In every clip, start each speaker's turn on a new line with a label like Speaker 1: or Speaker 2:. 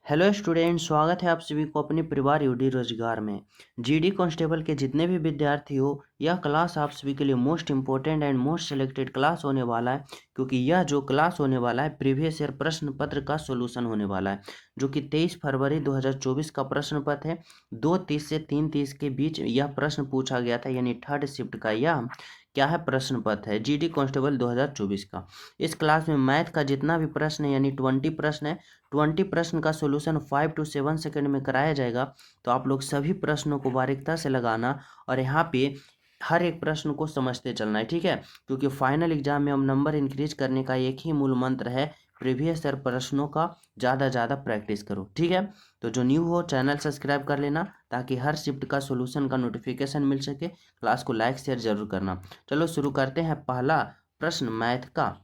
Speaker 1: Hello student, स्वागत है आप सभी को अपने परिवार यूडी रोजगार में। जीडी कांस्टेबल के जितने भी विद्यार्थी हो, यह क्लास आप सभी के लिए most important and most selected class होने वाला है, क्योंकि यह जो क्लास होने वाला है प्रीवियस ईयर प्रश्न पत्र का सॉल्यूशन होने वाला है, जो कि 23 फरवरी 2024 का प्रश्न पत्र है। 2:30 से 3:30 के बीच यह प्रश्न पूछा गया था, यानी थर्ड शिफ्ट का यह क्या है प्रश्न पत्र है जीडी कांस्टेबल 2024 का। इस क्लास में मैथ का जितना भी प्रश्न है, यानी 20 प्रश्न है, 20 प्रश्न का सॉल्यूशन 5 to 7 सेकंड में कराया जाएगा। तो आप लोग सभी प्रश्नों को बारीकता से लगाना और यहाँ पे हर एक प्रश्न को समझते चलना है, ठीक है। क्योंकि फाइनल एग्जाम में हम नंबर इंक्रीज करने का एक ही मूल मंत्र है, प्रीवियस ईयर प्रश्नों का ज़्यादा प्रैक्टिस करो, ठीक है। तो जो न्यू हो चैनल सब्सक्राइब कर लेना, ताकि हर शिफ्ट का सॉल्यूशन का नोटिफिकेशन मिल सके। क्लास को लाइक शेयर जरूर करना। चलो शुरू करते हैं। पहला प्रश्न मैथ का।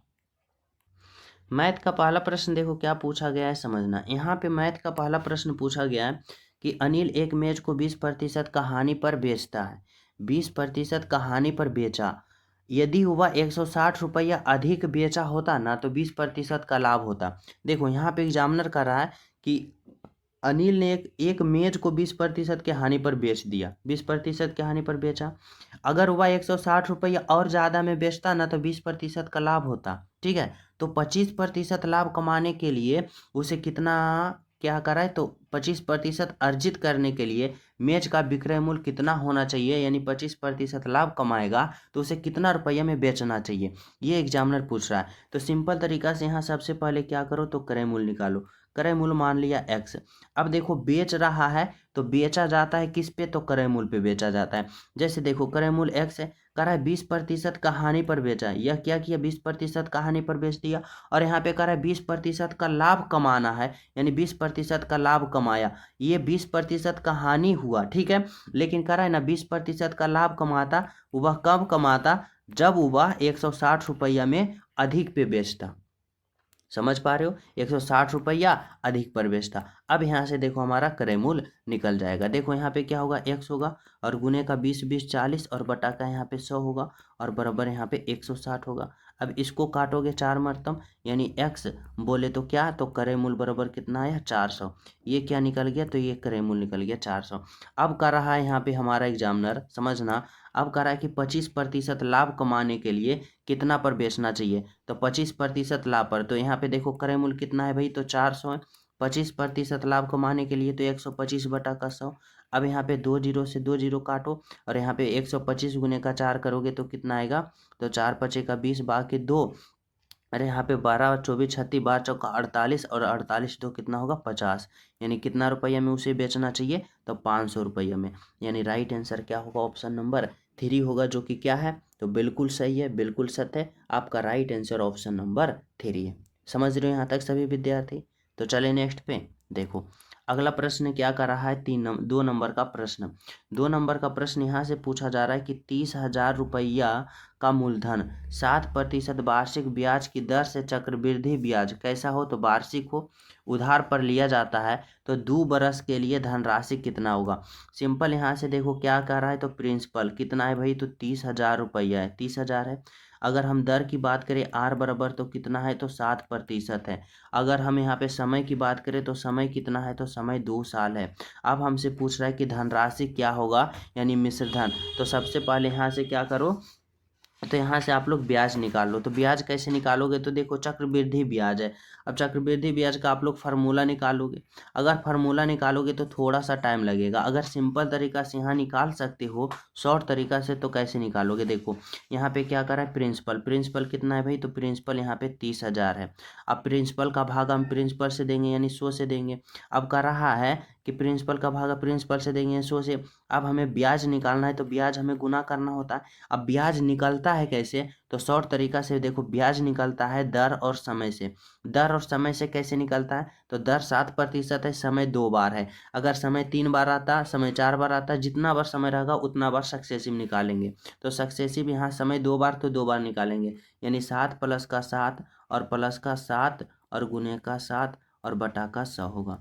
Speaker 1: मैथ का पहला प्रश्न देखो क्या पूछा गया है, समझना। यहाँ पे मैथ का पहला प्रश्न पूछा गया है कि अनिल एक मेज को 20% का हानि पर बेचता है। 20% का हानि पर बेचा। यदि वह 160 रुपया अधिक बेचा होता ना, तो 20% का लाभ होता। देखो यहाँ पे एग्जामिनर कर रहा है कि अनिल ने एक मेज को 20% के हानि पर बेच दिया, 20% के हानि पर बेचा। अगर वह 160 रुपया और ज़्यादा में बेचता ना, तो 20% का लाभ होता, ठीक है। तो 25% लाभ कमाने के लिए उसे कितना क्या करा है, तो 25% अर्जित करने के लिए मेज का विक्रय मूल्य कितना होना चाहिए, यानी 25% लाभ कमाएगा तो उसे कितना रुपया में बेचना चाहिए, ये एग्जामिनर पूछ रहा है। तो सिंपल तरीका से यहाँ सबसे पहले क्या करो, तो क्रय मूल्य निकालो। क्रय मूल्य मान लिया एक्स। अब देखो बेच रहा है तो बेचा जाता है किस पे, तो क्रय मूल्य पे बेचा जाता है। जैसे देखो क्रय मूल्य एक्स है, कह रहा है 20% का हानि पर बेचा। यह क्या किया, 20% का हानि पर बेच दिया। और यहाँ पे कह रहा है 20% का लाभ कमाना है, यानी 20% का लाभ कमाया। ये 20% का हानि हुआ, ठीक है। लेकिन कह रहा है ना 20% का लाभ कमाता, वह कब कमाता, जब वह 160 रुपया में अधिक पे बेचता। समझ पा रहे हो, 160 रुपया अधिक पर बेचता। अब यहाँ से देखो हमारा क्रय मूल्य निकल जाएगा। देखो यहाँ पे क्या होगा, एक्स होगा और गुने का 20 20 40 और बटा का यहाँ पे 100 होगा और बराबर यहाँ पे 160 होगा। अब इसको काटोगे 4 मरतम, यानी एक्स बोले तो क्या, तो क्रय मूल्य बराबर कितना आया 400। ये क्या निकल गया, तो ये क्रय मूल्य निकल गया 400। अब कर रहा है यहाँ पे हमारा एग्जामिनर, समझना। अब कह रहा है कि 25% लाभ कमाने के लिए कितना पर बेचना चाहिए, तो 25% लाभ पर। तो यहाँ पे देखो क्रय मूल्य कितना है भाई, तो 400 है। 25% लाभ कमाने के लिए तो 125 बटा का 100। अब यहाँ पे 2 जीरो से 2 जीरो काटो और यहाँ पे 125 गुने का 4 करोगे तो कितना आएगा, तो 4 पचे का 20 बाकी 2। अरे यहाँ पे 12 24 36 12 चौका 48 और 48 दो कितना होगा 50। यानी कितना रुपया में उसे बेचना चाहिए, तो 500 रुपया में। यानी राइट आंसर क्या होगा, ऑप्शन नंबर 3 होगा, जो कि क्या है, तो बिल्कुल सही है, बिल्कुल सत्य है। आपका राइट आंसर ऑप्शन नंबर 3 है। समझ रहे हो यहाँ तक सभी विद्यार्थी। तो चले नेक्स्ट पे। देखो अगला प्रश्न क्या कर रहा है, 2 नंबर का प्रश्न। 2 नंबर का प्रश्न यहाँ से पूछा जा रहा है कि 30,000 रुपया का मूलधन 7% वार्षिक ब्याज की दर से चक्रवृद्धि ब्याज कैसा हो, तो वार्षिक हो, उधार पर लिया जाता है, तो 2 बरस के लिए धनराशि कितना होगा। सिंपल यहाँ से देखो क्या कह रहा है, तो प्रिंसिपल कितना है भाई, तो 30,000 रुपया है, 30,000 है। अगर हम दर की बात करें आर बराबर तो कितना है, तो 7% है। अगर हम यहाँ पे समय की बात करें तो समय कितना है, तो समय 2 साल है। अब हमसे पूछ रहा है कि धनराशि क्या होगा, यानी मिश्र धन। तो सबसे पहले यहाँ से क्या करो, तो यहाँ से आप लोग ब्याज निकाल लो। तो ब्याज कैसे निकालोगे, तो देखो चक्रवृद्धि ब्याज है। अब चक्रवृद्धि ब्याज का आप लोग फार्मूला निकालोगे। अगर फार्मूला निकालोगे तो थोड़ा सा टाइम लगेगा। अगर सिंपल तरीका से यहाँ निकाल सकते हो, शॉर्ट तरीका से, तो कैसे निकालोगे, देखो यहाँ पे क्या करा है, प्रिंसिपल। प्रिंसिपल कितना है भाई, तो प्रिंसिपल यहाँ पे 30,000 है। अब प्रिंसिपल का भाग हम प्रिंसिपल से देंगे, यानी 100 से देंगे। अब कर रहा है कि प्रिंसिपल का भाग प्रिंसिपल से देंगे 100 से। अब हमें ब्याज निकालना है, तो ब्याज हमें गुना करना होता है। अब ब्याज निकलता है कैसे, तो शॉर्ट तरीका से देखो ब्याज निकलता है दर और समय से। दर और समय से कैसे निकलता है, तो दर 7% है, समय 2 बार है। अगर समय 3 बार आता, समय 4 बार आता, जितना बार समय रहेगा उतना बार सक्सेसिव निकालेंगे। तो सक्सेसिव यहाँ समय 2 बार, तो 2 बार निकालेंगे। यानी 7 प्लस का 7 और प्लस का 7 और गुने का 7 और बटा का 100 होगा।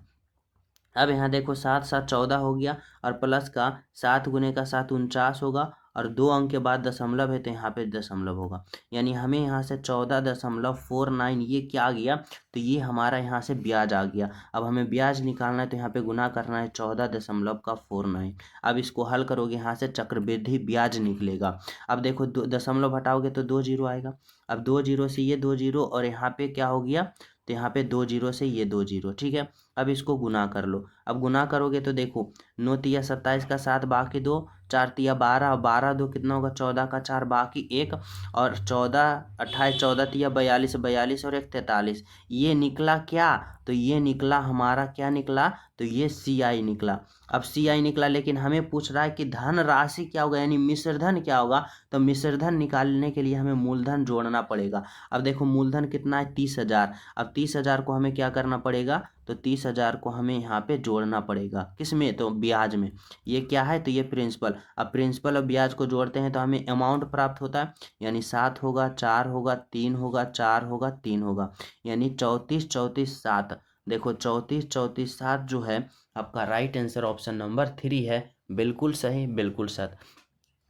Speaker 1: अब यहाँ देखो 7 7 14 हो गया और प्लस का 7 गुने का 7 49 होगा और 2 अंक के बाद दशमलव है तो यहाँ पे दशमलव होगा, यानी हमें यहाँ से 14.49 ये क्या आ गया, तो ये हमारा यहाँ से ब्याज आ गया। अब हमें ब्याज निकालना है तो यहाँ पे गुना करना है 14.49। अब इसको हल करोगे यहाँ से चक्रवृद्धि ब्याज निकलेगा। अब देखो दशमलव हटाओगे तो 2 जीरो आएगा। अब 2 जीरो से ये 2 जीरो और यहाँ पे क्या हो गया, तो यहाँ पे 2 जीरो से ये 2 जीरो, ठीक है। अब इसको गुना कर लो। अब गुना करोगे तो देखो 9 तिया 27 का 7 बाकी 2, 4 तिया 12, 12 2 कितना होगा 14 का 4 बाकी 1, और 14 28 14 तिया 42, 42 और 1 43। ये निकला क्या, तो ये निकला हमारा क्या निकला, तो ये CI निकला। अब CI निकला, लेकिन हमें पूछ रहा है कि धन राशि क्या होगा, यानी मिश्र धन क्या होगा। तो मिश्र धन निकालने के लिए हमें मूलधन जोड़ना पड़ेगा। अब देखो मूलधन कितना है 30,000। अब 30,000 को हमें क्या करना पड़ेगा, तो 30,000 को हमें यहाँ पे जोड़ना पड़ेगा, किस में, तो ब्याज में। ये क्या है, तो ये प्रिंसिपल। अब प्रिंसिपल और ब्याज को जोड़ते हैं तो हमें अमाउंट प्राप्त होता है, यानी 7 होगा, 4 होगा, 3 होगा, 4 होगा, 3 होगा, यानी 34 34 7। देखो 34 34 7 जो है आपका राइट आंसर ऑप्शन नंबर 3 है। बिल्कुल सही, बिल्कुल सच।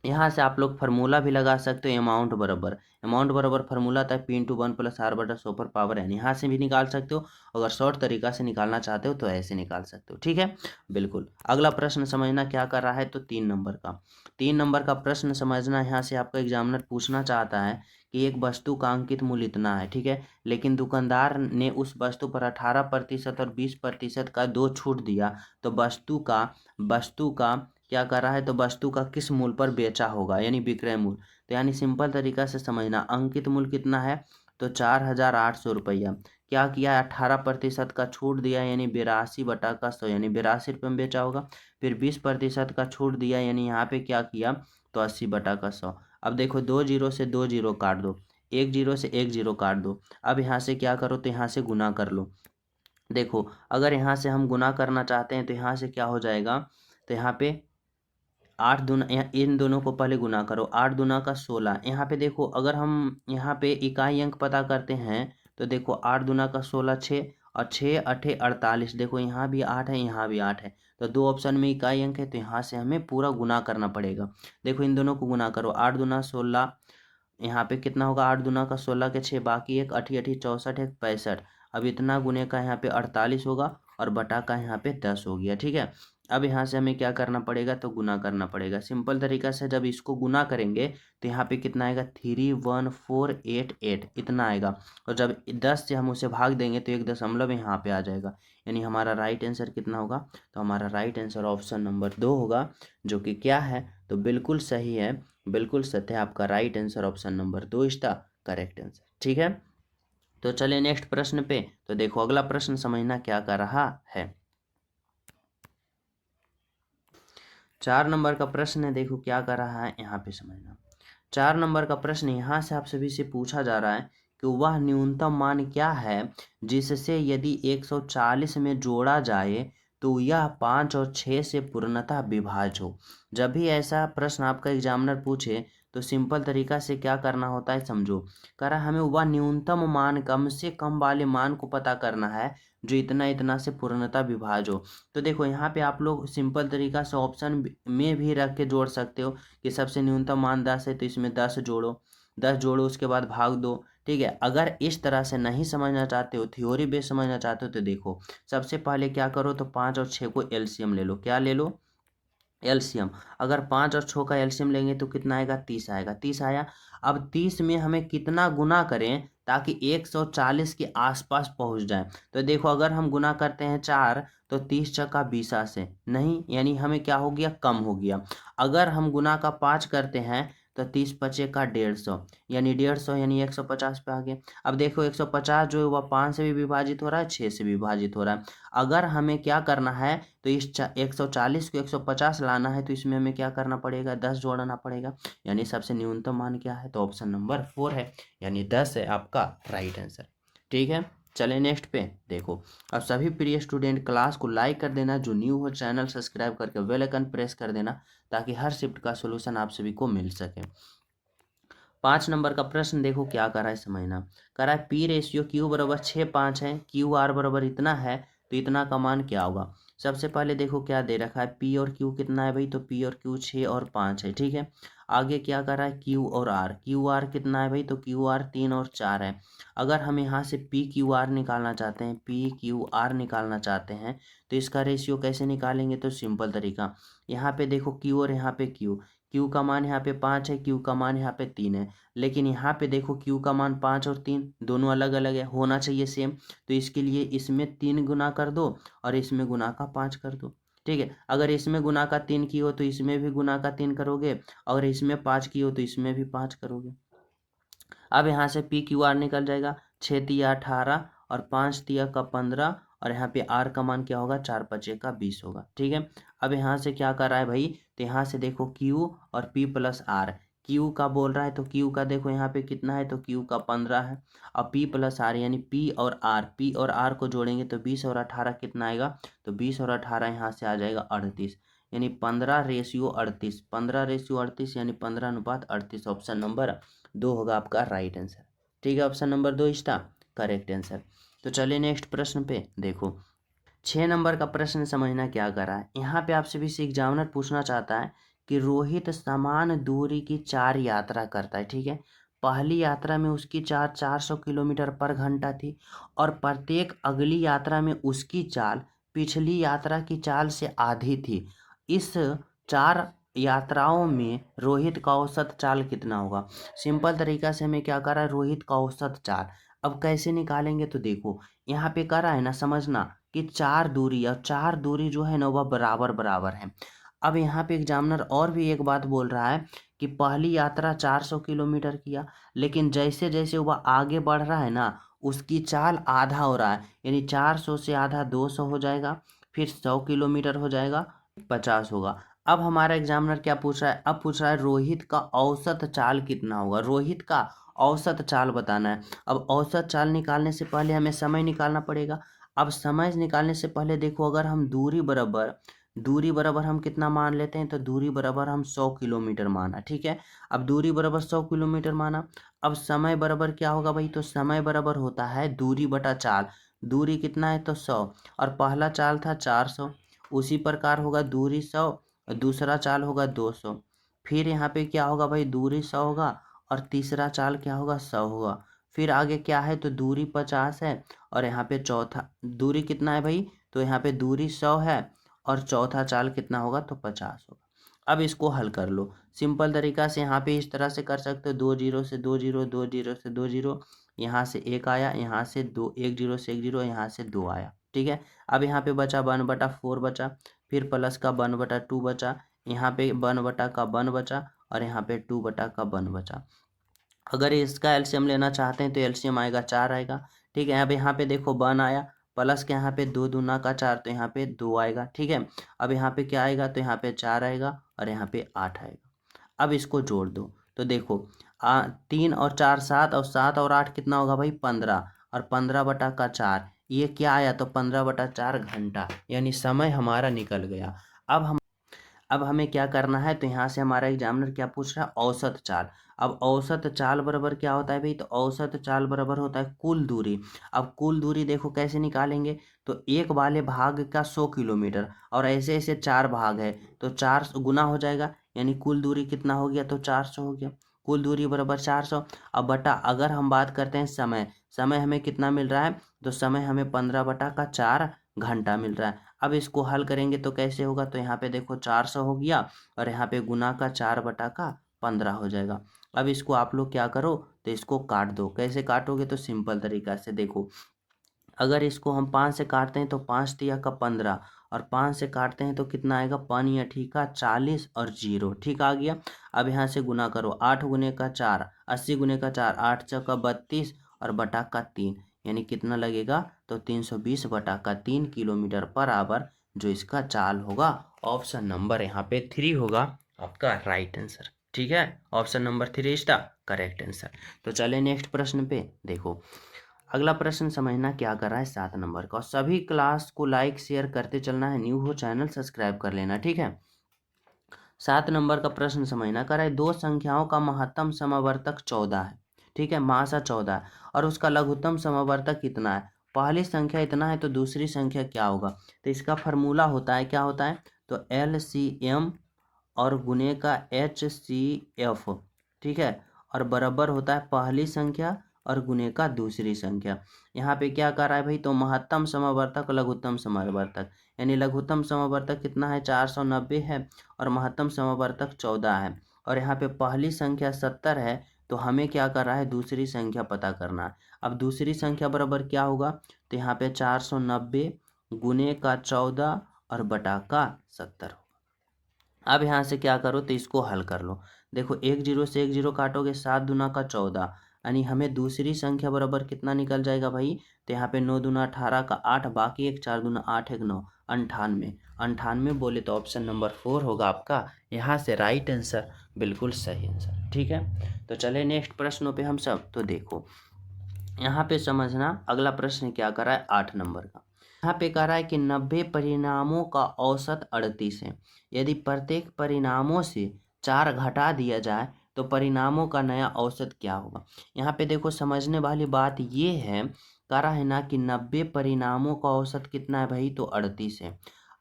Speaker 1: यहाँ से आप लोग फार्मूला भी लगा सकते हो, अमाउंट बराबर फार्मूला था P/1 + R/100 पर पावर n। यहाँ से भी निकाल सकते हो, अगर शॉर्ट तरीका से निकालना चाहते हो तो ऐसे निकाल सकते हो, ठीक है। बिल्कुल। अगला प्रश्न समझना क्या कर रहा है, तो 3 नंबर का प्रश्न समझना। यहाँ से आपका एग्जामिनर पूछना चाहता है कि एक वस्तु का अंकित मूल्य इतना है, ठीक है, लेकिन दुकानदार ने उस वस्तु पर 18% और 20% का 2 छूट दिया, तो वस्तु का क्या कर रहा है, तो वस्तु का किस मूल्य पर बेचा होगा, यानी विक्रय मूल्य। तो यानी सिंपल तरीका से समझना, अंकित मूल्य कितना है, तो 4,800 रुपया। क्या किया, 18% का छूट दिया, यानी 82/100, यानी 82 रुपये में बेचा होगा। फिर 20% का छूट दिया, यानी यहाँ पे क्या किया, तो 80/100। अब देखो 2 जीरो से 2 जीरो काट दो, 1 जीरो से 1 जीरो काट दो। अब यहाँ से क्या करो, तो यहाँ से गुना कर लो। देखो अगर यहाँ से हम गुना करना चाहते हैं तो यहाँ से क्या हो जाएगा, तो यहाँ पे 8 दूना, इन दोनों को पहले गुना करो, 8 दूना का 16। यहाँ पे देखो अगर हम यहाँ पे इकाई अंक पता करते हैं तो देखो 8 दूना का 16 6, और 6 8 48। देखो यहाँ भी 8 है, यहाँ भी 8 है, तो 2 ऑप्शन में इकाई अंक है, तो यहाँ से हमें पूरा गुना करना पड़ेगा। देखो इन दोनों को गुना करो, 8 दूना 16, यहाँ पे कितना होगा, 8 दूना का 16 के 6 बाकी 1, 8 8 64 1 65। अब इतना गुने का यहाँ पे 48 होगा, और बटा का यहाँ पे 10 हो गया, ठीक है। अब यहाँ से हमें क्या करना पड़ेगा, तो गुना करना पड़ेगा। सिंपल तरीका से जब इसको गुना करेंगे तो यहाँ पे कितना आएगा, 31488 इतना आएगा, और जब 10 से हम उसे भाग देंगे तो 1 दशमलव यहाँ पे आ जाएगा, यानी हमारा राइट आंसर कितना होगा, तो हमारा राइट आंसर ऑप्शन नंबर 2 होगा, जो कि क्या है, तो बिल्कुल सही है, बिल्कुल सत्य है। आपका right answer option number 2 is the correct answer, ठीक है। तो चलिए नेक्स्ट प्रश्न पे। तो देखो अगला प्रश्न समझना क्या कर रहा है। 4 नंबर का प्रश्न है, देखो क्या कर रहा है, यहाँ पे समझना। 4 नंबर का प्रश्न यहाँ से आप सभी से पूछा जा रहा है कि वह न्यूनतम मान क्या है जिससे यदि 140 में जोड़ा जाए तो यह 5 और 6 से पूर्णतः विभाज्य हो। जब भी ऐसा प्रश्न आपका एग्जामिनर पूछे तो सिंपल तरीका से क्या करना होता है, समझो। कह रहा है हमें वह न्यूनतम मान, कम से कम वाले मान को पता करना है जो इतना इतना से पूर्णतः विभाज्य हो। तो देखो यहाँ पे आप लोग सिंपल तरीका से ऑप्शन में भी रख के जोड़ सकते हो कि सबसे न्यूनतम मान 10 है तो इसमें 10 जोड़ो, 10 जोड़ो उसके बाद भाग दो, ठीक है। अगर इस तरह से नहीं समझना चाहते हो, थ्योरी बेस समझना चाहते हो, तो देखो सबसे पहले क्या करो, तो 5 और 6 को एलसीएम ले लो। क्या ले लो, एलसीएम। अगर 5 और 6 का एलसीएम लेंगे तो कितना आएगा, 30 आएगा। 30 आया। अब 30 में हमें कितना गुना करें ताकि 140 के आसपास पहुंच जाए, तो देखो अगर हम गुना करते हैं 4 तो 30 चक्का 20 से नहीं, यानी हमें क्या हो गया, कम हो गया। अगर हम गुना का 5 करते हैं तो 30 पचे का 150, यानी 150, यानी 150 पे आ गए। अब देखो 150 जो है वह 5 से भी विभाजित हो रहा है, 6 से भी विभाजित हो रहा है। अगर हमें क्या करना है, तो इस 140 को 150 लाना है तो इसमें हमें क्या करना पड़ेगा, 10 जोड़ना पड़ेगा, यानी सबसे न्यूनतम मान क्या है, तो ऑप्शन नंबर 4 है, यानी 10 है आपका राइट आंसर, ठीक है। चले नेक्स्ट पे। देखो अब सभी प्रिय स्टूडेंट क्लास को लाइक कर देना, जो न्यू हो चैनल सब्सक्राइब करके बेल आइकन प्रेस कर देना ताकि हर शिफ्ट का सोल्यूशन आप सभी को मिल सके। 5 नंबर का प्रश्न देखो क्या कर रहा है, समझना। कर रहा है P/Q बराबर 6 5 है, QR बराबर इतना है तो इतना का मान क्या होगा। सबसे पहले देखो क्या दे रखा है, पी और क्यू कितना है भाई, तो पी और क्यू 6 और 5 है, ठीक है। आगे क्या कर रहा है, क्यू और आर, क्यू आर कितना है भाई, तो क्यू आर 3 और 4 है। अगर हम यहाँ से पी क्यू आर निकालना चाहते हैं, पी क्यू आर निकालना चाहते हैं, तो इसका रेशियो कैसे निकालेंगे, तो सिंपल तरीका, यहाँ पे देखो क्यू और यहाँ पे क्यू, क्यू का मान यहाँ पे 5 है, क्यू का मान यहाँ पे 3 है, लेकिन यहाँ पे देखो क्यू का मान 5 और 3 दोनों अलग अलग है, होना चाहिए सेम, तो इसके लिए इसमें 3 गुना कर दो और इसमें गुना का 5 कर दो, ठीक है। अगर इसमें गुना का 3 की हो तो इसमें भी गुना का 3 करोगे, और इसमें 5 की हो तो इसमें भी 5 करोगे। अब यहाँ से पी क्यू आर निकल जाएगा, 6 तिया 18 और 5 तिया का 15, और यहाँ पे आर का मान क्या होगा, 4 पचे का 20 होगा, ठीक है। अब यहाँ से क्या कर रहा है भाई, तो यहाँ से देखो क्यू और पी प्लस आर, क्यू का बोल रहा है तो क्यू का देखो यहाँ पे कितना है, तो क्यू का 15 है, अब पी प्लस आर यानी पी और आर, पी और आर को जोड़ेंगे तो 20 और 18 कितना आएगा, तो 20 और 18 यहाँ से आ जाएगा 38, यानी 15:38, 15:38 यानी 15:38, ऑप्शन नंबर 2 होगा आपका राइट आंसर, ठीक है। ऑप्शन नंबर 2 इसका करेक्ट आंसर। तो चलिए नेक्स्ट प्रश्न पे देखो, 6 नंबर का प्रश्न समझना क्या कर रहा है। यहाँ पे आपसे भी एग्जामिनर पूछना चाहता है कि रोहित समान दूरी की 4 यात्रा करता है, ठीक है। पहली यात्रा में उसकी चाल 400 किलोमीटर पर घंटा थी, और प्रत्येक अगली यात्रा में उसकी चाल पिछली यात्रा की चाल से आधी थी। इस 4 यात्राओं में रोहित का औसत चाल कितना होगा। सिंपल तरीका से हमें क्या करा है, रोहित का औसत चाल। अब कैसे निकालेंगे, तो देखो यहाँ पे करा है ना, समझना कि 4 दूरी, और 4 दूरी जो है ना वह बराबर बराबर है। अब यहाँ पे एग्जामिनर और भी एक बात बोल रहा है कि पहली यात्रा 400 किलोमीटर किया, लेकिन जैसे जैसे वह आगे बढ़ रहा है ना, उसकी चाल आधा हो रहा है, यानी 400 से आधा 200 हो जाएगा, फिर 100 किलोमीटर हो जाएगा, 50 होगा। अब हमारा एग्जामिनर क्या पूछ रहा है, अब पूछ रहा है रोहित का औसत चाल कितना होगा, रोहित का औसत चाल बताना है। अब औसत चाल निकालने से पहले हमें समय निकालना पड़ेगा। अब समय निकालने से पहले देखो, अगर हम दूरी बराबर हम कितना मान लेते हैं, तो दूरी बराबर हम 100 किलोमीटर माना, ठीक है। अब दूरी बराबर 100 किलोमीटर माना, अब समय बराबर क्या होगा भाई, तो समय बराबर होता है दूरी बटा चाल, दूरी कितना है तो 100, और पहला चाल था 400, उसी प्रकार होगा दूरी 100 और दूसरा चाल होगा 200, फिर यहाँ पे क्या होगा भाई, दूरी 100 होगा और तीसरा चाल क्या होगा, 100 होगा, फिर आगे क्या है, तो दूरी 50 है, और यहाँ पे चौथा दूरी कितना है भाई, तो यहाँ पे दूरी 100 है और चौथा चाल कितना होगा, तो 50 होगा। अब इसको हल कर लो सिंपल तरीका से, यहाँ पे इस तरह से कर सकते हो, 2 जीरो से 2 जीरो, 2 जीरो से 2 जीरो, यहाँ से 1 आया, यहाँ से 2, 1 जीरो से 1 जीरो, यहाँ से 2 आया, ठीक है। अब यहाँ पे बचा 1/4 बचा, फिर प्लस का 1/2 बचा, यहाँ पे 1 का 1 बचा, और यहाँ पे 2 का 1 बचा। अगर इसका एलसीएम लेना चाहते हैं तो एलसीएम आएगा 4 आएगा, ठीक है। अब यहाँ पे देखो 1 आया, प्लस के यहाँ पे 2 दूना का 4, तो यहाँ पे 2 आएगा, ठीक है। अब यहाँ पे क्या आएगा, तो यहाँ पे 4 आएगा और यहाँ पे 8 आएगा। अब इसको जोड़ दो तो देखो 3 और 4 7, और 7 और 8 कितना होगा भाई, 15, और 15/4 ये क्या आया, तो 15/4 घंटा, यानी समय हमारा निकल गया। अब हमें क्या करना है, तो यहाँ से हमारा एग्जामिनर क्या पूछ रहा है, औसत चाल। अब औसत चाल बराबर क्या होता है भाई, तो औसत चाल बराबर होता है कुल दूरी। अब कुल दूरी देखो कैसे निकालेंगे, तो एक वाले भाग का 100 किलोमीटर, और ऐसे ऐसे 4 भाग है, तो 4 गुना हो जाएगा, यानी कुल दूरी कितना हो गया, तो 400 हो गया, कुल दूरी बराबर 400। अब बटा अगर हम बात करते हैं समय, समय हमें कितना मिल रहा है, तो समय हमें 15/4 घंटा मिल रहा है। अब इसको हल करेंगे तो कैसे होगा, तो यहाँ पे देखो 400 हो गया, और यहाँ पे गुना का 4/15 हो जाएगा। अब इसको आप लोग क्या करो, तो इसको काट दो, कैसे काटोगे, तो सिंपल तरीका से देखो, अगर इसको हम 5 से काटते हैं तो 5 तिया का 15, और 5 से काटते हैं तो कितना आएगा, 5 या ठीक है 40 और 0 ठीक आ गया। अब यहाँ से गुना करो, 8 गुने का 4 80 गुने का 4 8 चौका 32 और बटा का 3, यानी कितना लगेगा, तो 320/3 किलोमीटर पर आवर, जो इसका चाल होगा, ऑप्शन नंबर यहाँ पे 3 होगा आपका राइट आंसर, ठीक है। Option number 3 is the correct answer. तो चले नेक्स्ट प्रश्न पे देखो, अगला प्रश्न समझना क्या कर रहा है 7 नंबर का, और सभी क्लास को लाइक शेयर करते चलना है, न्यू हो चैनल सब्सक्राइब कर लेना, ठीक है। 7 नंबर का प्रश्न समझना कर रहा है, दो संख्याओं का महत्तम समवर्तक 14 है, ठीक है, महासा 14 है, और उसका लघुत्तम समवर्तक कितना है, पहली संख्या इतना है तो दूसरी संख्या क्या होगा, तो इसका फार्मूला होता है, क्या होता है, तो LCM और गुने का HCF, ठीक है, और बराबर होता है पहली संख्या और गुने का दूसरी संख्या। यहाँ पे क्या कर रहा है भाई, तो महत्तम समवर्तक लघुत्तम समवर्तक, यानी लघुत्तम समवर्तक कितना है 490 है और महत्तम समवर्तक 14 है, और यहाँ पे पहली संख्या 70 है, तो हमें क्या कर रहा है, दूसरी संख्या पता करना है। अब दूसरी संख्या बराबर क्या होगा, तो यहाँ पे 490 गुने का 14 और बटा का 70 होगा। अब यहाँ से क्या करो, तो इसको हल कर लो। देखो 1 0 से 1 0 काटोगे, 7 दूना का 14, यानी हमें दूसरी संख्या बराबर कितना निकल जाएगा भाई, तो यहाँ पे 9 दूना 18 का 8, बाकी एक 4 दूना 8 1 9, 98। 98 बोले तो ऑप्शन नंबर 4 होगा आपका यहाँ से राइट आंसर, बिल्कुल सही आंसर, ठीक है। तो चले नेक्स्ट प्रश्नों पे हम सब। तो देखो यहाँ पे समझना, अगला प्रश्न क्या कर रहा है 8 नंबर का। यहाँ पे कह रहा है कि 90 परिणामों का औसत 38 है। यदि प्रत्येक परिणामों से 4 घटा दिया जाए तो परिणामों का नया औसत क्या होगा। यहाँ पे देखो समझने वाली बात ये है, कह रहा है ना कि 90 परिणामों का औसत कितना है भाई, तो 38 है।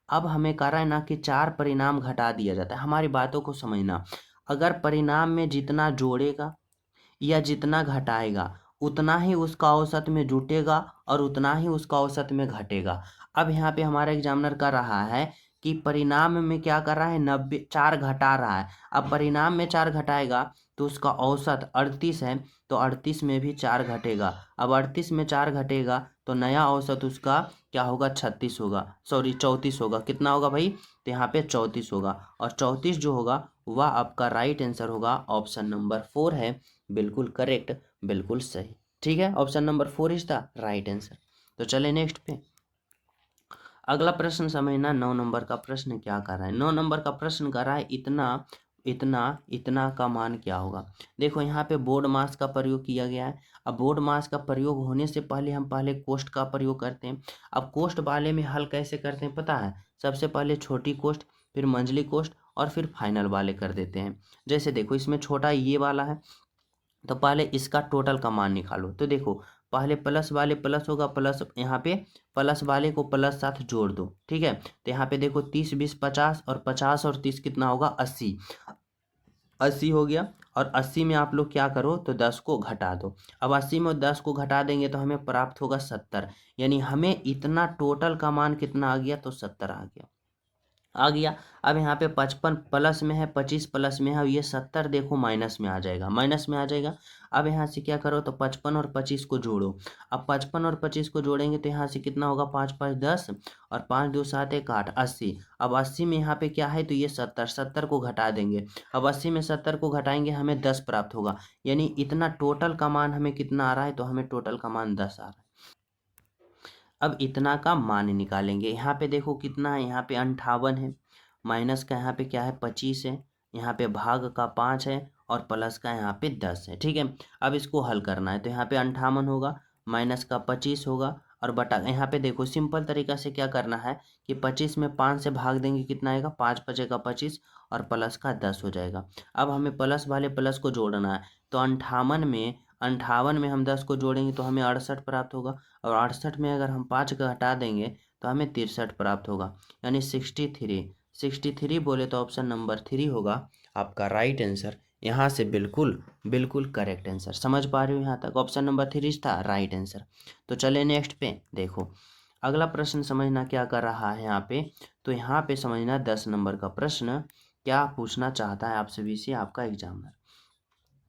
Speaker 1: अब हमें कह रहा है ना कि 4 परिणाम घटा दिया जाता है। हमारी बातों को समझना, अगर परिणाम में जितना जोड़ेगा या जितना घटाएगा उतना ही उसका औसत में जुटेगा और उतना ही उसका औसत में घटेगा। अब यहाँ पे हमारा एग्जामिनर कर रहा है कि परिणाम में क्या कर रहा है, 90 4 घटा रहा है। अब परिणाम में 4 घटाएगा तो उसका औसत 38 है, तो 38 में भी 4 घटेगा। अब 38 में 4 घटेगा तो नया औसत उसका क्या होगा, 36 होगा, सॉरी 34 होगा। कितना होगा भाई, तो यहाँ पे 34 होगा, और 34 जो होगा वह आपका राइट आंसर होगा, ऑप्शन नंबर 4 है, बिल्कुल करेक्ट, बिल्कुल सही, ठीक है। Option number 4 is the right answer. तो चले नेक्स्ट पे। अगला प्रश्न समझना, 9 नंबर का प्रश्न क्या कर रहा है। 9 नंबर का प्रश्न कर रहा है इतना इतना इतना का मान क्या होगा। देखो यहाँ पे बोर्ड मास का प्रयोग किया गया है। अब बोर्ड मास का प्रयोग होने से पहले हम पहले कोष्ट का प्रयोग करते हैं। अब कोष्ट वाले में हल कैसे करते हैं पता है, सबसे पहले छोटी कोष्ट, फिर मंझली कोष्ट और फिर फाइनल वाले कर देते हैं। जैसे देखो इसमें छोटा ये वाला है, तो पहले इसका टोटल का मान निकालो। तो देखो पहले प्लस वाले प्लस होगा, प्लस यहाँ पे प्लस वाले को प्लस साथ जोड़ दो, ठीक है। तो यहाँ पे देखो 30 20 50, और 50 और 30 कितना होगा, 80। 80 हो गया, और 80 में आप लोग क्या करो, तो 10 को घटा दो। अब 80 में 10 को घटा देंगे तो हमें प्राप्त होगा 70, यानी हमें इतना टोटल का मान कितना आ गया, तो 70 आ गया। अब यहाँ पे 55 प्लस में है, 25 प्लस में है, और ये 70 देखो माइनस में आ जाएगा, माइनस में आ जाएगा। अब यहाँ से क्या करो, तो 55 और 25 को जोड़ो। अब 55 और 25 को जोड़ेंगे तो यहाँ से कितना होगा, 5 5 10 और 5 2 7 1 8, 80। अब 80 में यहाँ पे क्या है, तो ये 70, 70 को घटा देंगे। अब 80 में 70 को घटाएंगे हमें 10 प्राप्त होगा, यानी इतना टोटल का मान हमें कितना आ रहा है, तो हमें टोटल का मान 10 आ रहा है। अब इतना का मान निकालेंगे। यहाँ पे देखो कितना है, यहाँ पे 58 है, माइनस का यहाँ पे क्या है 25 है, यहाँ पे भाग का 5 है, और प्लस का यहाँ पे 10 है, ठीक है। अब इसको हल करना है, तो यहाँ पे 58 होगा, माइनस का 25 होगा, और बटा यहाँ पे देखो सिंपल तरीका से क्या करना है कि 25 में 5 से भाग देंगे, कितना आएगा, 5 बचेगा 25, और प्लस का 10 हो जाएगा। अब हमें प्लस वाले प्लस को जोड़ना है, तो 58 में हम 10 को जोड़ेंगे तो हमें 68 प्राप्त होगा, और 68 में अगर हम 5 का हटा देंगे तो हमें 63 प्राप्त होगा, यानी 63 बोले तो ऑप्शन नंबर 3 होगा आपका राइट आंसर, यहाँ से बिल्कुल बिल्कुल करेक्ट आंसर। समझ पा रहे हो यहाँ तक, ऑप्शन नंबर 3 था राइट आंसर। तो चले नेक्स्ट पे। देखो अगला प्रश्न समझना क्या कर रहा है यहाँ पे, तो यहाँ पे समझना 10 नंबर का प्रश्न क्या पूछना चाहता है आप सभी से आपका एग्जामिनर।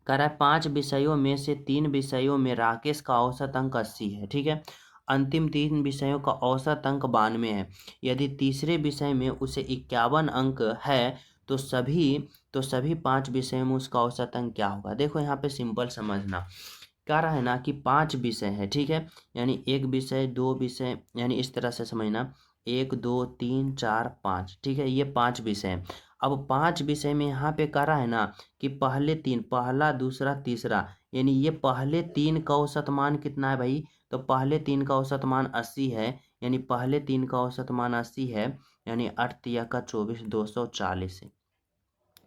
Speaker 1: कह रहा है 5 विषयों में से 3 विषयों में राकेश का औसत अंक 80 है, ठीक है। अंतिम 3 विषयों का औसत अंक 92 है। यदि तीसरे विषय में उसे 51 अंक है तो सभी 5 विषयों में उसका औसत अंक क्या होगा। देखो यहाँ पे सिंपल समझना, कह रहा है ना कि 5 विषय है, ठीक है, यानी एक विषय 2 विषय, यानी इस तरह से समझना 1 2 3 4 5, ठीक है, ये 5 विषय हैं। अब 5 विषय में यहाँ पे कह रहा है ना कि पहले 3, पहला दूसरा तीसरा, यानी ये पहले 3 का औसत मान कितना है भाई, तो पहले 3 का औसत मान 80 है, यानी पहले 3 का औसत मान 80 है, यानी 8 तिया का 24 240 है।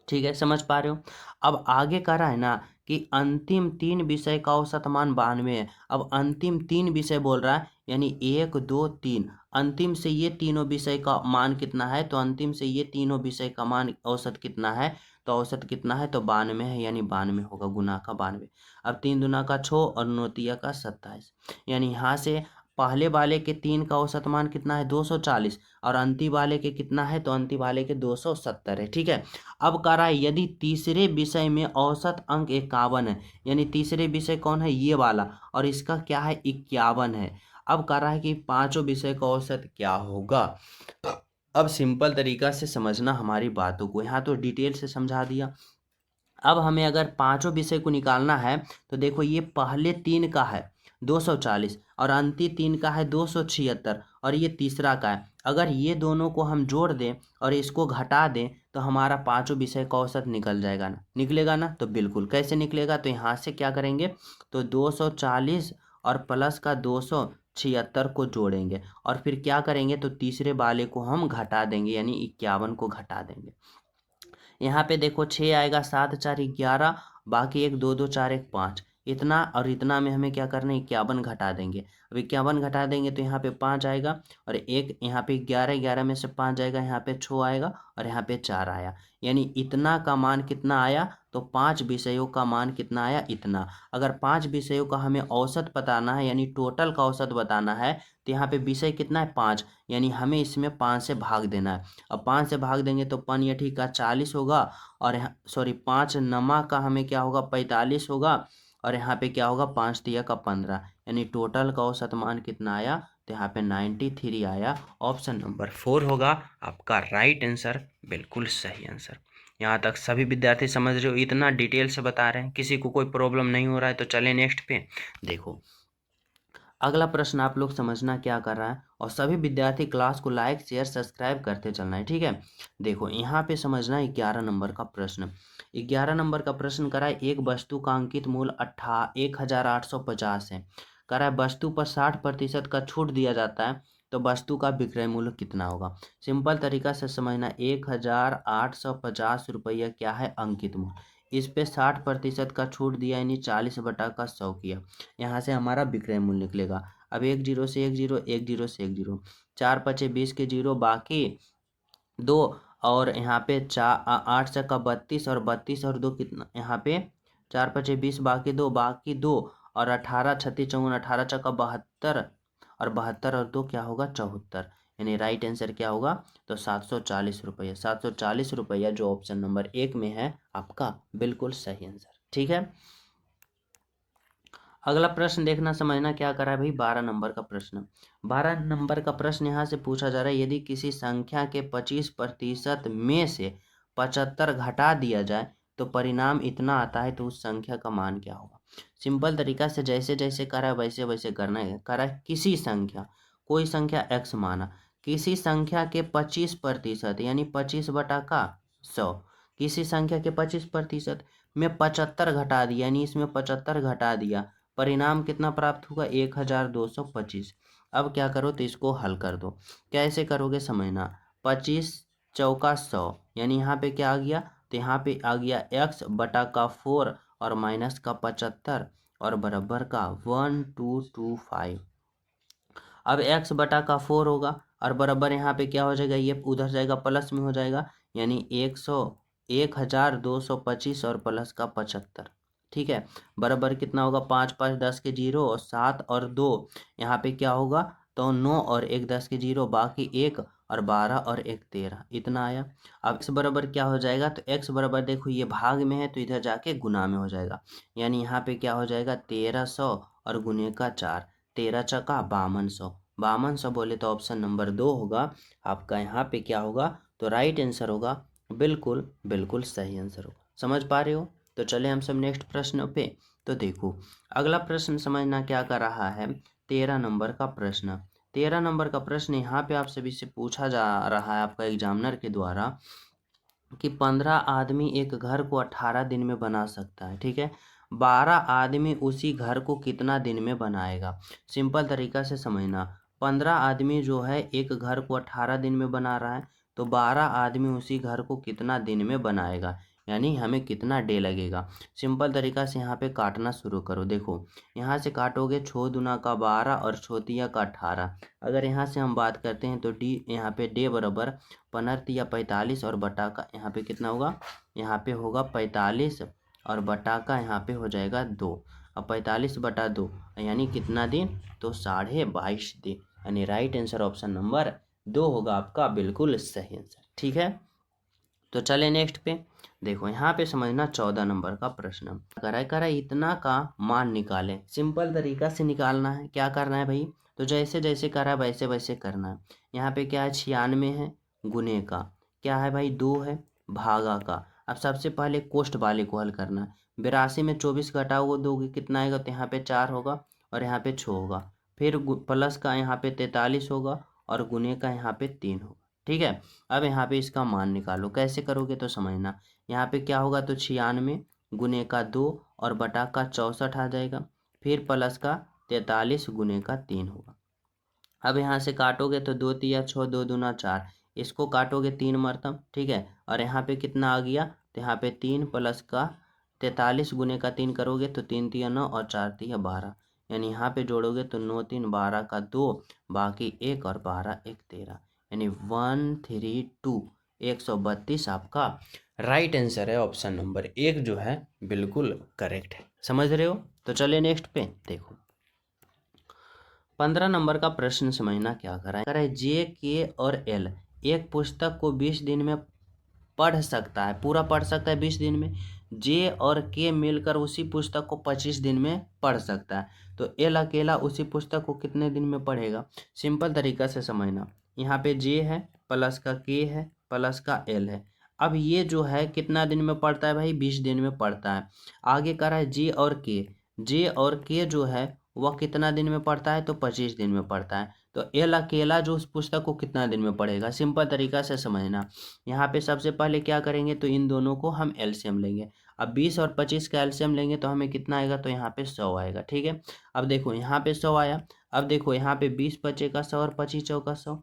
Speaker 1: ठीक है, समझ पा रहे हो। अब आगे कह रहा है ना कि अंतिम 3 विषय का औसत मान 92 है। अब अंतिम 3 विषय बोल रहा है, यानी 1 2 3, अंतिम से ये तीनों विषय का मान कितना है, तो अंतिम से ये तीनों विषय का मान औसत कितना है, तो औसत कितना है, तो 92 है, यानी 92 होगा, गुना का 92। अब 3 दूना का 6 और नौतिया का 27, यानी यहाँ से पहले वाले के 3 का औसत मान कितना है, 240, और अंतिम वाले के कितना है, तो अंतिम वाले के 270 है। ठीक है। अब कह रहा है यदि तीसरे विषय में औसत अंक 51 है, यानी तीसरे विषय कौन है, ये वाला, और इसका क्या है, 51 है। अब कह रहा है कि पांचों विषय का औसत क्या होगा। अब सिंपल तरीका से समझना हमारी बातों को, यहाँ तो डिटेल से समझा दिया। अब हमें अगर पांचों विषय को निकालना है तो देखो, ये पहले 3 का है 240, और अंतिम 3 का है 276, और ये तीसरा का है। अगर ये दोनों को हम जोड़ दें और इसको घटा दें तो हमारा पांचों विषय का औसत निकल जाएगा ना, निकलेगा ना। तो बिल्कुल कैसे निकलेगा, तो यहाँ से क्या करेंगे, तो 240 और प्लस का 276 को जोड़ेंगे, और फिर क्या करेंगे, तो तीसरे वाले को हम घटा देंगे, यानी 51 को घटा देंगे। यहाँ पे देखो 6 आएगा, 7 4 11, बाकी 1 2 2 4 1 5, इतना और इतना में हमें क्या करना है, 51 घटा देंगे। अब 51 घटा देंगे तो यहाँ पे 5 आएगा, और एक यहाँ पे 11, 11 में से 5 जाएगा, यहाँ पे 6 आएगा, और यहाँ पे 4 आया, यानी इतना का मान कितना आया, तो 5 विषयों का मान कितना आया, इतना। अगर 5 विषयों का हमें औसत बताना है, यानी टोटल का औसत बताना है, तो यहाँ पे विषय कितना है, 5, यानी हमें इसमें 5 से भाग देना है। अब 5 से भाग देंगे तो 5 या ठीक का 40 होगा, और यहाँ सॉरी 5 नमा का हमें क्या होगा, 45 होगा, और यहाँ पे क्या होगा, 5 तिया का 15, यानी टोटल का औसत मान कितना आया, तो यहाँ पे 93 आया। ऑप्शन नंबर 4 होगा आपका राइट आंसर, बिल्कुल सही आंसर। यहाँ तक सभी विद्यार्थी समझ रहे हो, इतना डिटेल से बता रहे हैं, किसी को कोई प्रॉब्लम नहीं हो रहा है, तो चले नेक्स्ट पे। देखो अगला प्रश्न आप लोग समझना क्या कर रहा है, और सभी विद्यार्थी क्लास को लाइक शेयर सब्सक्राइब करते चलना है। ठीक है। देखो यहाँ पे समझना 11 नंबर का प्रश्न। 11 नंबर का प्रश्न करा है, एक वस्तु का अंकित मूल्य 1850 है। करा है वस्तु पर 60% का छूट दिया जाता है, तो वस्तु का विक्रय मूल्य कितना होगा। सिंपल तरीका से समझना, 1850 रुपया क्या है, अंकित मूल्य, इस पे 60% का छूट दिया, यानी 40/100 किया, यहाँ से हमारा विक्रय मूल्य निकलेगा। अब 1 0 से 1 0, 1 0 से 1 0, 4 5 20 के 0, बाकी 2, और यहाँ पे 8 से का 32, और 32 और 2 कितना, यहाँ पे 4 5 20, बाकी 2, और 18 36 54, 18 चौका 72, और 72 और 2 क्या होगा, 74, यानी राइट आंसर क्या होगा, तो 740 रुपया। 740 रुपया जो ऑप्शन नंबर 1 में है आपका बिल्कुल सही आंसर। ठीक है। अगला प्रश्न देखना समझना क्या करा है भाई, 12 नंबर का प्रश्न। 12 नंबर का प्रश्न यहाँ से पूछा जा रहा है, यदि किसी संख्या के 25% में से 75 घटा दिया जाए तो परिणाम इतना आता है, तो उस संख्या का मान क्या होगा। सिंपल तरीका से जैसे जैसे करा है वैसे वैसे करना है। करा है किसी संख्या, कोई संख्या x माना, किसी संख्या के 25%, यानी 25/100, किसी संख्या के 25% में 75 घटा दिया, यानी इसमें 75 घटा दिया, परिणाम कितना प्राप्त होगा, 1225। अब क्या करो, तो इसको हल कर दो। कैसे करोगे समझना, 25 चौका 100, यानी यहाँ पे क्या आ गया, तो यहाँ पे आ गया x/4 और माइनस का 75 और बराबर का 1225। अब x/4 होगा, और बराबर यहाँ पे क्या हो जाएगा, ये उधर जाएगा प्लस में हो जाएगा, यानी 1225 और प्लस का 75। ठीक है। बराबर कितना होगा, 5 5 10 के 0, और 7 और 2 यहाँ पे क्या होगा, तो 9 और 1 10 के 0, बाकी 1 और 12 और 1 13, इतना आया। अब x बराबर क्या हो जाएगा, तो x बराबर देखो ये भाग में है तो इधर जाके गुना में हो जाएगा, यानी यहाँ पे क्या हो जाएगा, 1300 और गुने का 4, 13 चका 5200। 5200 बोले तो ऑप्शन नंबर 2 होगा आपका, यहाँ पे क्या होगा, तो राइट आंसर होगा, बिल्कुल बिल्कुल सही आंसर होगा। समझ पा रहे हो। तो चले हम सब नेक्स्ट प्रश्न पे। तो देखो अगला प्रश्न समझना क्या कर रहा है, 13 नंबर का प्रश्न। 13 नंबर का प्रश्न यहाँ पे आप सभी से पूछा जा रहा है आपका एग्जामिनर के द्वारा, कि 15 आदमी एक घर को 18 दिन में बना सकता है। ठीक है। 12 आदमी उसी घर को कितना दिन में बनाएगा। सिंपल तरीका से समझना, 15 आदमी जो है एक घर को 18 दिन में बना रहा है, तो 12 आदमी उसी घर को कितना दिन में बनाएगा। यानी हमें कितना डे लगेगा। सिंपल तरीका से यहाँ पे काटना शुरू करो। देखो यहाँ से काटोगे 6 दूना का 12 और 6 तिया का 18। अगर यहाँ से हम बात करते हैं तो डी यहाँ पे डे बराबर 15 तिया 45 और बटा का यहाँ पे कितना होगा, यहाँ पे होगा 45 और बटा का यहाँ पे हो जाएगा 2। अब 45 बटा 2 यानी कितना दिन, तो 22.5 दिन। यानी राइट आंसर ऑप्शन नंबर 2 होगा आपका बिल्कुल सही आंसर। ठीक है, तो चले नेक्स्ट पे। देखो यहाँ पे समझना 14 नंबर का प्रश्न करा इतना का मान निकालें। सिंपल तरीका से निकालना है। क्या करना है भाई, तो जैसे जैसे करा वैसे वैसे करना है। यहाँ पे क्या है 96 है गुने का, क्या है भाई 2 है भागा का। अब सबसे पहले कोष्ठ वाले को हल करना है। 82 में 24 घटाओ दोगे कितना आएगा, तो यहाँ पे 4 होगा और यहाँ पे 6 होगा। फिर प्लस का यहाँ पे 43 होगा और गुने का यहाँ पे 3 होगा। ठीक है, अब यहाँ पे इसका मान निकालो। कैसे करोगे तो समझना, यहाँ पे क्या होगा तो 96 गुने का 2 और बटा का 64 आ जाएगा। फिर प्लस का 43 गुने का 3 होगा। अब यहाँ से काटोगे तो 2 तिया 6, 2 दूना 4, इसको काटोगे 3 मरतब। ठीक है, और यहाँ पे कितना आ गया, तो यहाँ पे 3 प्लस का 43 गुने का 3 करोगे तो 3 तिया 9 और 4 तिया 12। यानी यहाँ पे जोड़ोगे तो 9 3 12 का 2, बाकी 1 और 12 1 13। यानी 132 132 आपका राइट आंसर है। ऑप्शन नंबर 1 जो है बिल्कुल करेक्ट है। समझ रहे हो, तो चलिए नेक्स्ट पे देखो। 15 नंबर का प्रश्न समझना क्या करा है। जे के और एल एक पुस्तक को 20 दिन में पढ़ सकता है, पूरा पढ़ सकता है 20 दिन में। जे और के मिलकर उसी पुस्तक को 25 दिन में पढ़ सकता है, तो एल अकेला उसी पुस्तक को कितने दिन में पढ़ेगा। सिंपल तरीका से समझना, यहाँ पे जे है प्लस का के है प्लस का एल है। अब ये जो है कितना दिन में पढ़ता है भाई, 20 दिन में पढ़ता है। आगे कह रहा है जे और के, जे और के जो है वह कितना दिन में पढ़ता है, तो 25 दिन में पढ़ता है। तो एल अकेला जो उस पुस्तक को कितना दिन में पढ़ेगा। सिंपल तरीका से समझना, यहाँ पे सबसे पहले क्या करेंगे तो इन दोनों को हम एलसीएम लेंगे। अब 20 और 25 का एलसीएम लेंगे तो हमें कितना आएगा, तो यहाँ पे 100 आएगा। ठीक है, अब देखो यहाँ पे 100 आया। अब देखो यहाँ पे 20 बचेगा 100 और 25 चौका 100।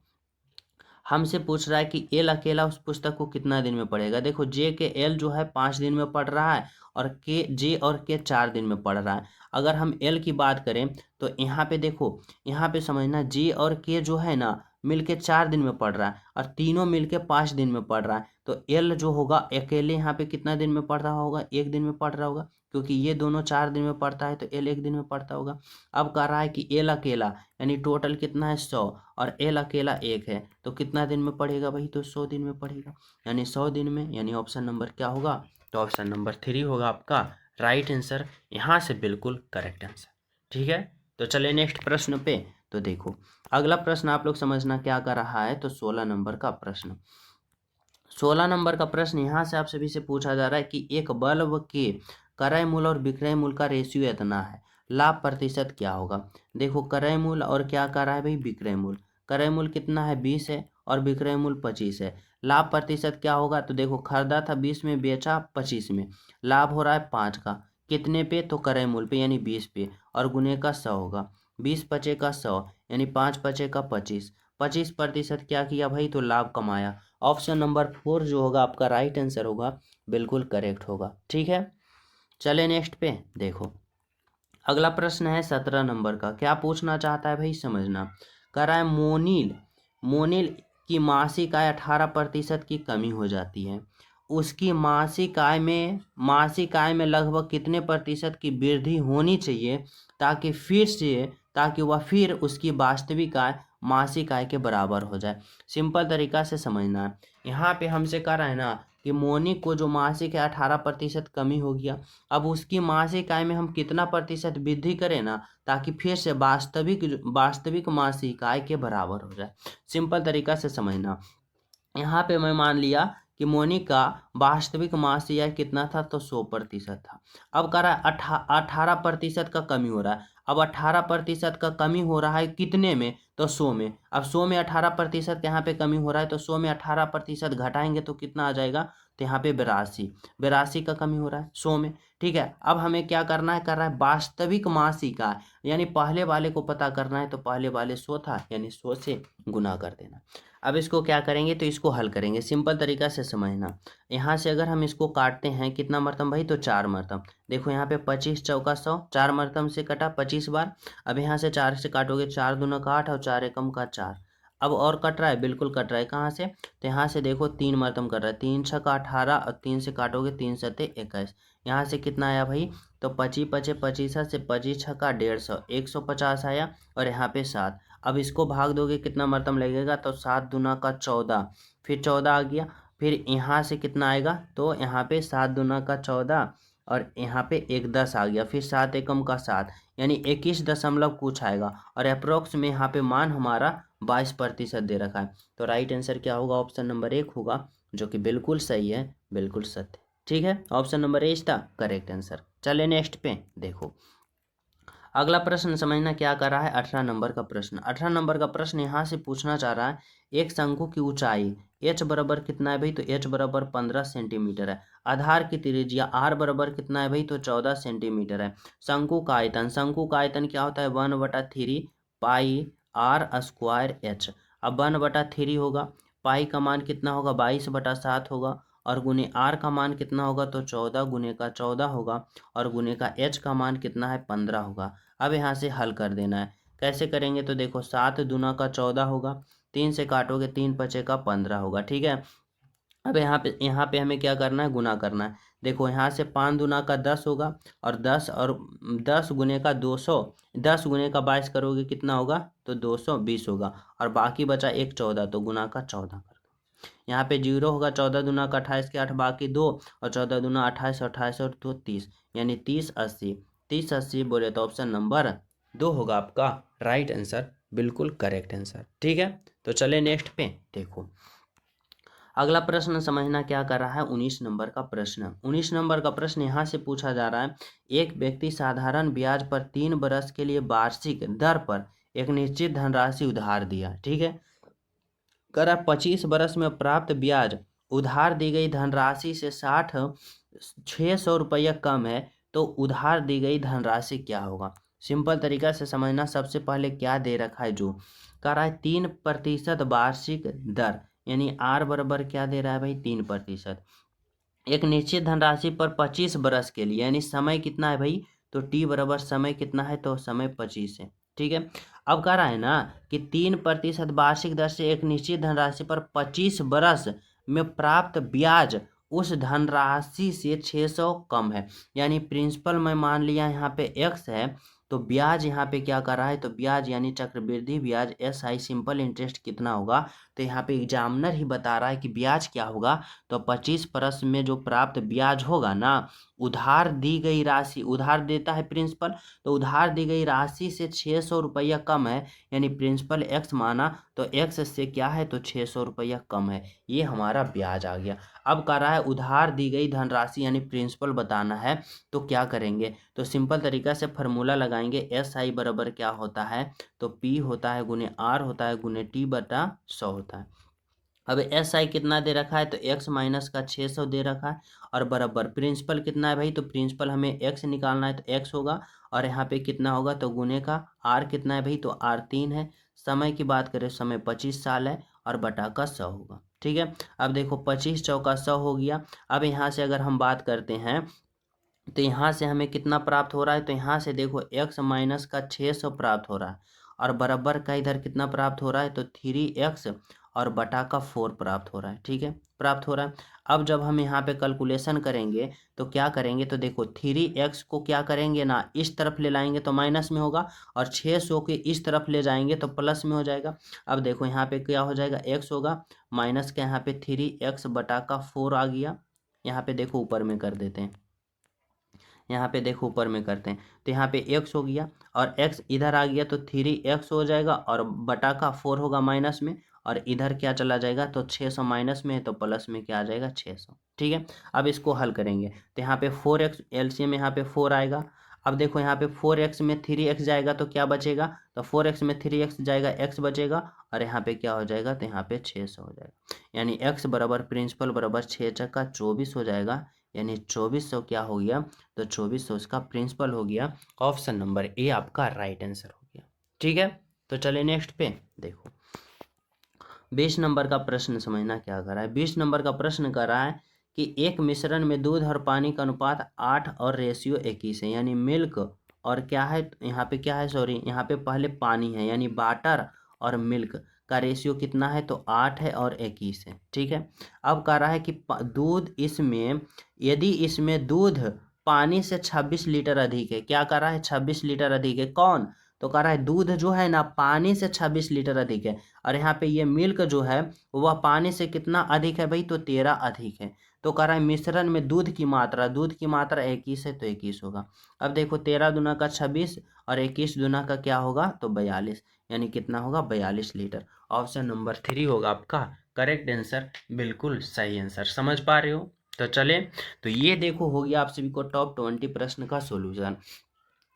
Speaker 1: हमसे पूछ रहा है कि एल अकेला उस पुस्तक को कितना दिन में पढ़ेगा। देखो जे के एल जो है 5 दिन में पढ़ रहा है और के जे और के 4 दिन में पढ़ रहा है। अगर हम एल की बात करें तो यहाँ पे देखो, यहाँ पे समझना जे और के जो है ना मिलके 4 दिन में पढ़ रहा है और तीनों मिलके 5 दिन में पढ़ रहा है। तो एल जो होगा अकेले यहाँ पे कितना दिन में पढ़ रहा होगा, 1 दिन में पढ़ रहा होगा, क्योंकि ये दोनों 4 दिन में पढ़ता है तो एल 1 दिन में पढ़ता होगा। अब कह रहा है कि एल अकेला यानी टोटल कितना है 100 और एल अकेला 1 है, तो कितना दिन में पढ़ेगा भाई, तो 100 दिन में पढ़ेगा। यानी 100 दिन में, यानी ऑप्शन नंबर क्या होगा, तो ऑप्शन नंबर 3 होगा आपका राइट आंसर। यहाँ से बिल्कुल करेक्ट आंसर। ठीक है, तो चलिए नेक्स्ट प्रश्न पे। तो देखो अगला प्रश्न आप लोग समझना क्या कर रहा है, तो 16 नंबर का प्रश्न। 16 नंबर का प्रश्न यहाँ से आप सभी से पूछा जा रहा है कि एक बल्ब के क्रय मूल्य और विक्रय मूल्य का रेशियो इतना है, लाभ प्रतिशत क्या होगा। देखो क्रय मूल्य और क्या कर रहा है भाई, विक्रय मूल्य। क्रय मूल्य कितना है 20 है और विक्रय मूल्य 25 है। लाभ प्रतिशत क्या होगा, तो देखो खरीदा था 20 में, बेचा 25 में, लाभ हो रहा है 5 का। कितने पे, तो क्रय मूल्य पे यानी 20 पे, और गुने का 100 होगा। 20 पचे का 100 यानी 5 पचे का 25। 25% क्या किया भाई, तो लाभ कमाया। ऑप्शन नंबर 4 जो होगा आपका राइट आंसर होगा, बिल्कुल करेक्ट होगा। ठीक है, चले नेक्स्ट पे देखो। अगला प्रश्न है 17 नंबर का। क्या पूछना चाहता है भाई, समझना। कह रहा है मोनिल मोनिल की मासिक आय 18% की कमी हो जाती है। उसकी मासिक आय में लगभग कितने प्रतिशत की वृद्धि होनी चाहिए ताकि वह फिर उसकी वास्तविक आय मासिक आय के बराबर हो जाए। सिंपल तरीका से समझना है। यहाँ पे हमसे कह रहा है ना कि मोनी को जो मासिक है 18% कमी हो गया। अब उसकी मासिक आय में हम कितना प्रतिशत वृद्धि करें ना, ताकि फिर से वास्तविक मासिक आय के बराबर हो जाए। सिंपल तरीका से समझना, यहाँ पे मैं मान लिया कि मोनी का वास्तविक मासिक आय कितना था, तो 100% था। अब कह रहा है 18% का कमी हो रहा है। अब 18% का कमी हो रहा है कितने में, तो 100 में। अब 100 में 18% यहाँ पे कमी हो रहा है, तो 100 में 18% घटाएंगे तो कितना आ जाएगा, तो यहाँ पे 82 का कमी हो रहा है 100 में। ठीक है, अब हमें क्या करना है, कर रहा है वास्तविक मासिक आय, यानी पहले वाले को पता करना है, तो पहले वाले 100 था यानी 100 से गुना कर देना। अब इसको क्या करेंगे, तो इसको हल करेंगे। सिंपल तरीका से समझना, यहाँ से अगर हम इसको काटते हैं कितना मरतम भाई, तो 4 मरतम। देखो यहाँ पे 25 चौका 100, 4 मरतम से कटा 25 बार। अब यहाँ से 4 से काटोगे, 4 दूना का 8 और 4 एकम का 4। अब और कट रहा है, बिल्कुल कट रहा है। कहाँ से, तो यहाँ से देखो 3 मरतम कट रहा है, 3 छक्का 18 और 3 से काटोगे 3 सत्ते 21। यहाँ से कितना आया भाई, तो 25 पचे 25 से 25 छक्का 150, 150 आया। और यहाँ पे 7। अब इसको भाग दोगे कितना मरतम लगेगा, तो 7 दूना का 14, फिर 14 आ गया। फिर यहाँ से कितना आएगा, तो यहाँ पे 7 दूना का 14 और यहाँ पे एक 10 आ गया, फिर 7 एकम का 7, यानी 21 दशमलव कुछ आएगा। और अप्रोक्स में यहाँ पे मान हमारा 22% दे रखा है। तो राइट आंसर क्या होगा, ऑप्शन नंबर 1 होगा, जो कि बिल्कुल सही है, बिल्कुल सत्य। ठीक है, option number A is the correct answer. चले नेक्स्ट पे देखो। अगला प्रश्न समझना क्या कर रहा है, 18 नंबर का प्रश्न। 18 नंबर का प्रश्न यहाँ से पूछना चाह रहा है, एक शंकु की ऊंचाई h बराबर कितना है भाई, तो h बराबर 15 सेंटीमीटर है। आधार की त्रिज्या r बराबर कितना है भाई, तो 14 सेंटीमीटर है। शंकु का आयतन, शंकु का आयतन क्या होता है, 1/3 पाई r स्क्वायर h। अब 1/3 होगा, पाई का मान कितना होगा, 22/7 होगा, और गुने आर का मान कितना होगा, तो 14 गुने का 14 होगा, और गुने का एच का मान कितना है, 15 होगा। अब यहाँ से हल कर देना है। कैसे करेंगे, तो देखो 7 दूना का 14 होगा, 3 से काटोगे 3 पचे का 15 होगा। ठीक है, अब यहाँ पे हमें क्या करना है, गुना करना है। देखो यहाँ से 5 दूना का 10 होगा, और 10 गुने का 200, 10 गुने का 22 करोगे कितना होगा, तो 220 होगा। और बाकी बचा एक 14, तो गुना का 14 कर दो। यहाँ पे 0 होगा, 14 दूना का 28 के 8 बाकी 2, और 14 दूना 28, 28 और 2 30, यानी 30 80, 30 80 बोले तो ऑप्शन नंबर 2 होगा आपका राइट आंसर, बिल्कुल करेक्ट आंसर। ठीक है, तो चले नेक्स्ट पे देखो। अगला प्रश्न समझना क्या कर रहा है, 19 नंबर का प्रश्न। 19 नंबर का प्रश्न यहाँ से पूछा जा रहा है, एक व्यक्ति साधारण ब्याज पर 3 बरस के लिए वार्षिक दर पर एक निश्चित धनराशि उधार दिया। ठीक है, कर 25 बरस में प्राप्त ब्याज उधार दी गई धनराशि से 600 रुपया कम है, तो उधार दी गई धनराशि क्या होगा। सिंपल तरीका से समझना, सबसे पहले क्या दे रखा है, जो कह रहा है 3% वार्षिक दर, यानी आर बराबर क्या दे रहा है भाई, 3%। एक निश्चित धनराशि पर 25 बरस के लिए, यानी समय कितना है भाई, तो टी बराबर समय कितना है, तो समय 25 है। ठीक है, अब कह रहा है ना कि 3% वार्षिक दर से एक निश्चित धनराशि पर 25 बरस में प्राप्त ब्याज उस धनराशि से 600 कम है। यानी प्रिंसिपल में मान लिया यहाँ पे x है, तो ब्याज यहाँ पे क्या कर रहा है, तो ब्याज यानी चक्रवृद्धि ब्याज SI सिंपल इंटरेस्ट कितना होगा, तो यहाँ पे एग्जामिनर ही बता रहा है कि ब्याज क्या होगा। तो 25 परस में जो प्राप्त ब्याज होगा ना, उधार दी गई राशि, उधार देता है प्रिंसिपल, तो उधार दी गई राशि से 600 रुपया कम है, यानी प्रिंसिपल x माना, तो x से क्या है, तो 600 रुपया कम है, ये हमारा ब्याज आ गया। अब कह रहा है उधार दी गई धनराशि यानी प्रिंसिपल बताना है, तो क्या करेंगे, तो सिंपल तरीका से फार्मूला लगाएंगे। SI बराबर क्या होता है, तो P होता है गुने R होता है गुने T/100 होता है। अब SI कितना दे रखा है, तो x माइनस का 600 दे रखा है, और बराबर प्रिंसिपल कितना है भाई, तो प्रिंसिपल हमें x निकालना है, तो x होगा, और यहाँ पे कितना होगा, तो गुने का r कितना है भाई, तो r 3 है। समय की बात करें, समय 25 साल है, और बटा का 100 होगा। ठीक है, अब देखो 25 चौका 100 हो गया। अब यहाँ से अगर हम बात करते हैं, तो यहाँ से हमें कितना प्राप्त हो रहा है, तो यहाँ से देखो x माइनस का 600 प्राप्त हो रहा है, और बराबर का इधर कितना प्राप्त हो रहा है, तो 3x और बटा का 4 प्राप्त हो रहा है। ठीक है, प्राप्त हो रहा है। अब जब हम यहाँ पे कैलकुलेशन करेंगे, तो क्या करेंगे, तो देखो 3x को क्या करेंगे ना, इस तरफ ले लाएंगे तो माइनस में होगा, और 600 के इस तरफ ले जाएंगे तो प्लस में हो जाएगा। अब देखो यहाँ पे क्या हो जाएगा, x होगा माइनस का यहाँ पे 3x बटा का 4 आ गया। यहाँ पे देखो ऊपर में कर देते हैं, यहाँ पे देखो ऊपर में करते हैं, तो यहाँ पे x हो गया, और x इधर आ गया, तो 3x हो जाएगा, और बटा का 4 होगा माइनस में, और इधर क्या चला जाएगा, तो 600 माइनस में है, तो प्लस में क्या आ जाएगा, 600। ठीक है, अब इसको हल करेंगे, तो यहाँ पे 4x LCM, यहाँ पे 4 आएगा। अब देखो यहाँ पे 4x में 3x जाएगा तो क्या बचेगा, तो 4x में 3x जाएगा, x बचेगा, और यहाँ पे क्या हो जाएगा, तो यहाँ पे 600 हो जाएगा। यानी x बराबर प्रिंसिपल बराबर 6 चक्का 24 हो जाएगा, यानी 2400 क्या हो गया, तो 2400 इसका प्रिंसिपल हो गया। ऑप्शन नंबर ए आपका राइट आंसर हो गया। ठीक है, तो चलिए नेक्स्ट पे देखो। 20 नंबर का प्रश्न समझना क्या कर रहा है। 20 नंबर का प्रश्न कर रहा है कि एक मिश्रण में दूध और पानी का अनुपात 8 और रेशियो 21 है, यानी मिल्क और क्या है यहाँ पे, क्या है सॉरी, यहाँ पे पहले पानी है, यानी वाटर और मिल्क का रेशियो कितना है, तो 8 है और 21 है। ठीक है। अब कह रहा है कि दूध इसमें, यदि इसमें दूध पानी से 26 लीटर अधिक है, क्या कर रहा है, 26 लीटर अधिक है, कौन, तो कह रहा है दूध जो है ना पानी से 26 लीटर अधिक है, और यहाँ पे ये मिल्क जो है वह पानी से कितना अधिक है भाई, तो 13 अधिक है। तो कह रहा है मिश्रण में दूध की मात्रा, दूध की मात्रा 21 है तो 21 होगा। अब देखो 13 दूना का 26 और 21 दूना का क्या होगा, तो 42, यानी कितना होगा, 42 लीटर। ऑप्शन नंबर 3 होगा आपका करेक्ट आंसर, बिल्कुल सही आंसर। समझ पा रहे हो। तो चले, तो ये देखो हो गया आप सभी को टॉप 20 प्रश्न का सॉल्यूशन।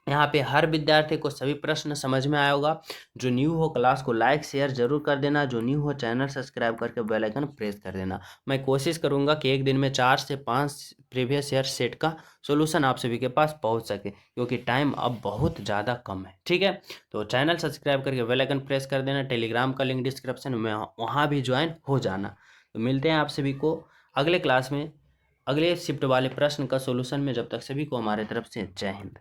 Speaker 1: यहाँ पे हर विद्यार्थी को सभी प्रश्न समझ में आया होगा। जो न्यू हो क्लास को लाइक शेयर जरूर कर देना, जो न्यू हो चैनल सब्सक्राइब करके बेल आइकन प्रेस कर देना। मैं कोशिश करूँगा कि एक दिन में 4 से 5 प्रीवियस ईयर सेट का सॉल्यूशन आप सभी के पास पहुँच सके, क्योंकि टाइम अब बहुत ज़्यादा कम है। ठीक है, तो चैनल सब्सक्राइब करके बेल आइकन प्रेस कर देना। टेलीग्राम का लिंक डिस्क्रिप्शन में, वहाँ भी ज्वाइन हो जाना। तो मिलते हैं आप सभी को अगले क्लास में, अगले शिफ्ट वाले प्रश्न का सॉल्यूशन में। जब तक सभी को हमारे तरफ से जय हिंद।